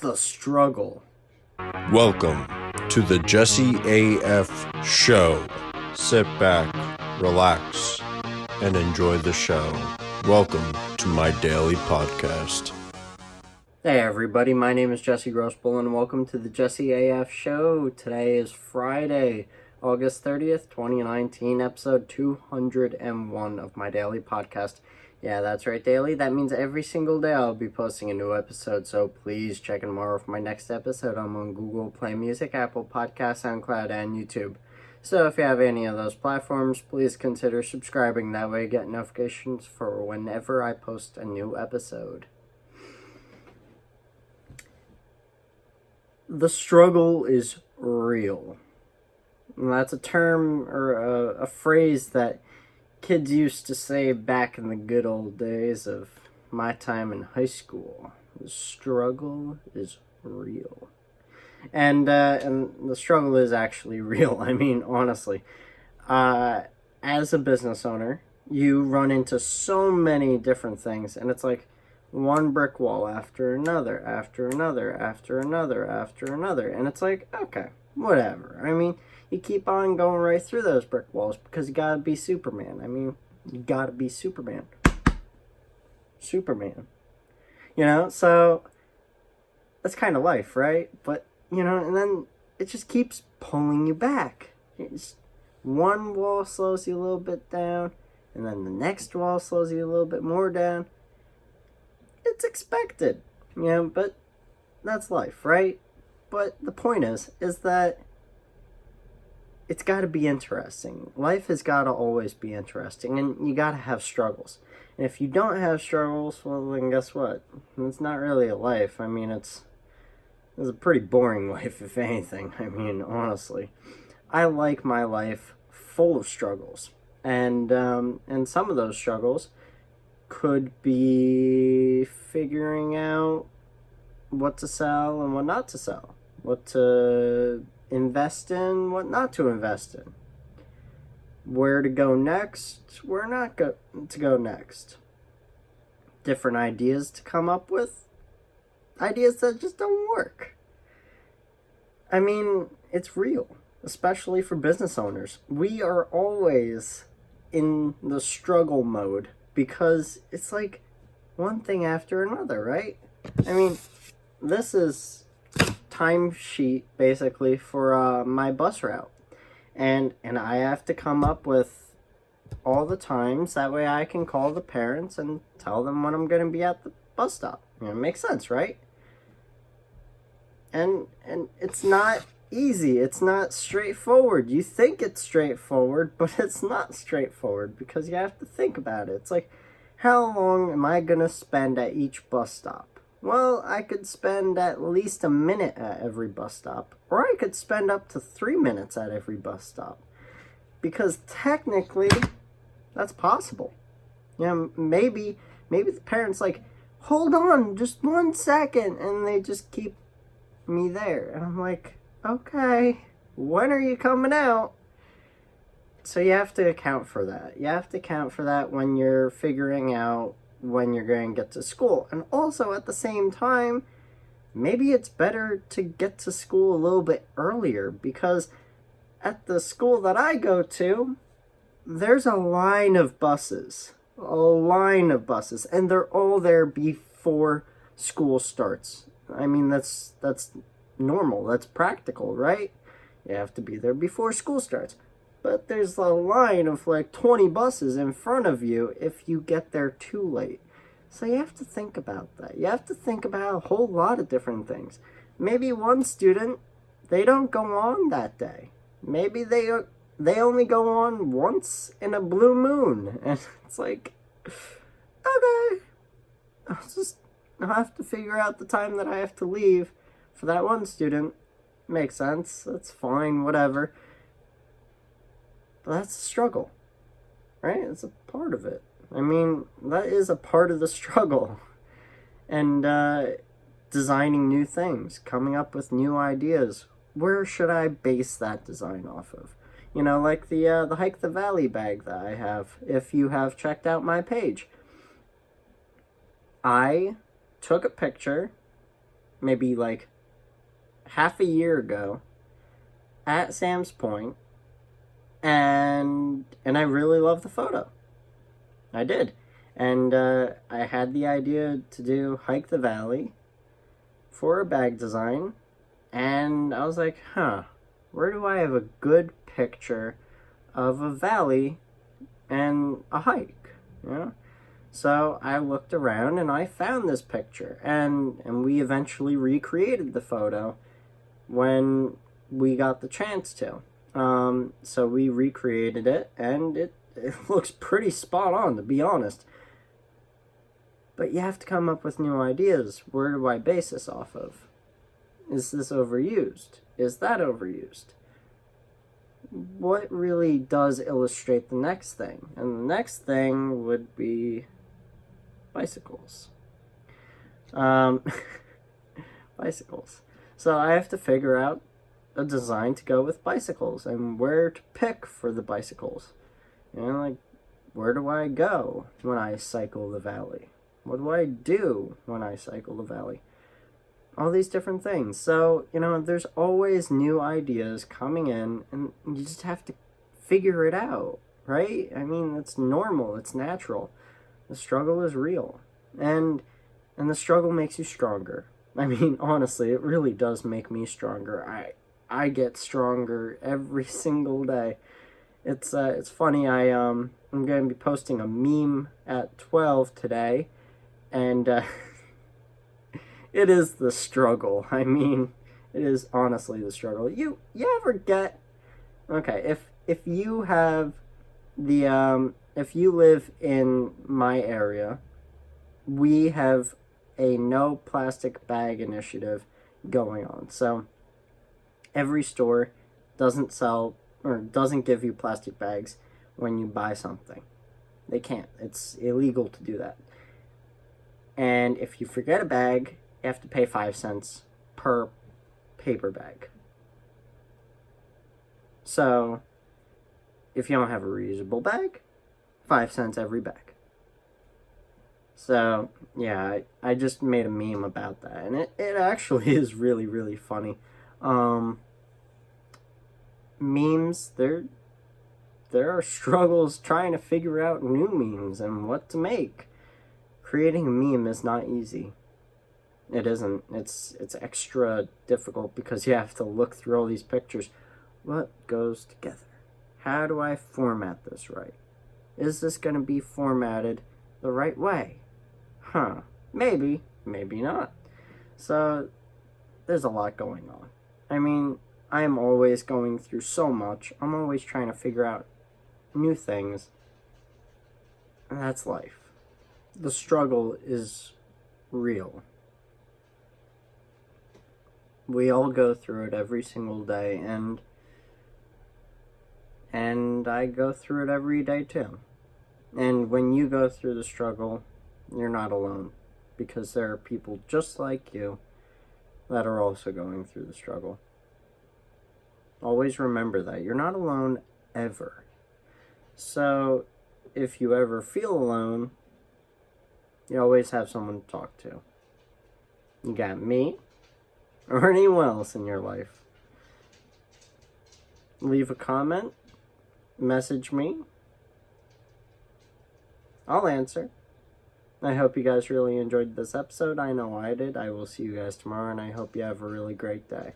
the struggle. Welcome to the JesseAF show. Sit back, relax, and enjoy the show. Welcome to my daily podcast. Hey everybody, my name is Jesse Grossbohlin and welcome to the JesseAF show. Today is Friday, August 30th, 2019, episode 201 of my daily podcast. Yeah, that's right, daily. That means every single day I'll be posting a new episode, so please check in tomorrow for my next episode. I'm on Google Play Music, Apple Podcasts, SoundCloud, and YouTube. So if you have any of those platforms, please consider subscribing. That way you get notifications for whenever I post a new episode. The struggle is real. And that's a term or a phrase that kids used to say back in the good old days of my time in high school. The struggle is real. And the struggle is actually real. I mean, honestly. As a business owner, you run into so many different things, and it's like one brick wall after another, after another, after another, after another. And it's like, okay, whatever. I mean, you keep on going right through those brick walls because you gotta be Superman. I mean, you gotta be Superman. Superman. You know, so that's kind of life, right? But, you know, and then it just keeps pulling you back. It's one wall slows you a little bit down, and then the next wall slows you a little bit more down. It's expected, you know, but that's life, right? But the point is that it's got to be interesting. Life has got to always be interesting, and you got to have struggles. And if you don't have struggles, well, then guess what? It's not really a life. I mean, it's a pretty boring life, if anything. I mean, honestly, I like my life full of struggles, and some of those struggles could be figuring out what to sell and what not to sell, what to invest in, what not to invest in, where to go next, where not to go next, different ideas to come up with, ideas that just don't work. I mean, it's real, especially for business owners. We are always in the struggle mode because it's like one thing after another, right? I mean, this is timesheet basically for my bus route, and I have to come up with all the times. That way I can call the parents and tell them when I'm going to be at the bus stop. You know, it makes sense, right? And it's not easy. It's not straightforward. You think it's straightforward, but it's not straightforward because you have to think about it. It's like, how long am I going to spend at each bus stop? Well, I could spend at least a minute at every bus stop, or I could spend up to 3 minutes at every bus stop, because technically that's possible. You know, maybe the parents like, hold on just 1 second, and they just keep me there, and I'm like, okay, when are you coming out? So you have to account for that. You have to account for that when you're figuring out when you're going to get to school. And also at the same time, maybe it's better to get to school a little bit earlier, because at the school that I go to, there's a line of buses, and they're all there before school starts. I mean, that's normal, that's practical, right? You have to be there before school starts. But there's a line of like 20 buses in front of you if you get there too late. So you have to think about that. You have to think about a whole lot of different things. Maybe one student, they don't go on that day. Maybe they only go on once in a blue moon. And it's like, okay, I'll have to figure out the time that I have to leave for that one student. Makes sense. That's fine, whatever. But that's a struggle, right? It's a part of it. I mean, that is a part of the struggle. And designing new things, coming up with new ideas. Where should I base that design off of? You know, like the Hike the Valley bag that I have, if you have checked out my page. I took a picture maybe like half a year ago at Sam's Point, and I really loved the photo. I did. And I had the idea to do Hike the Valley for a bag design, and I was like, where do I have a good picture of a valley and a hike, you know? So I looked around and I found this picture, and we eventually recreated the photo when we got the chance to. So we recreated it, and it looks pretty spot on, to be honest. But you have to come up with new ideas. Where do I base this off of? Is this overused? Is that overused? What really does illustrate the next thing? And the next thing would be bicycles. Bicycles. So I have to figure out a design to go with bicycles and where to pick for the bicycles. You know, like, where do I go when I cycle the valley? What do I do when I cycle the valley? All these different things. So, you know, there's always new ideas coming in, and you just have to figure it out, right? I mean, it's normal, it's natural. The struggle is real. And the struggle makes you stronger. I mean, honestly, it really does make me stronger. I get stronger every single day. It's funny. I'm going to be posting a meme at 12 today, and it is the struggle. I mean, it is honestly the struggle. You ever get, okay, if you have the if you live in my area, we have a no plastic bag initiative going on. So every store doesn't sell or doesn't give you plastic bags when you buy something. They can't. It's illegal to do that. And if you forget a bag, you have to pay 5 cents per paper bag. So if you don't have a reusable bag, 5 cents every bag. So yeah, I just made a meme about that, and it actually is really, really funny. Memes, there are struggles trying to figure out new memes and what to make. Creating a meme is not easy. It isn't. It's extra difficult because you have to look through all these pictures. What goes together? How do I format this right? Is this going to be formatted the right way? Maybe, maybe not. So there's a lot going on. I mean, I am always going through so much. I'm always trying to figure out new things. And that's life. The struggle is real. We all go through it every single day, and I go through it every day too. And when you go through the struggle, you're not alone, because there are people just like you that are also going through the struggle. Always remember that. You're not alone ever. So if you ever feel alone, you always have someone to talk to. You got me or anyone else in your life. Leave a comment, message me. I'll answer. I hope you guys really enjoyed this episode. I know I did. I will see you guys tomorrow, and I hope you have a really great day.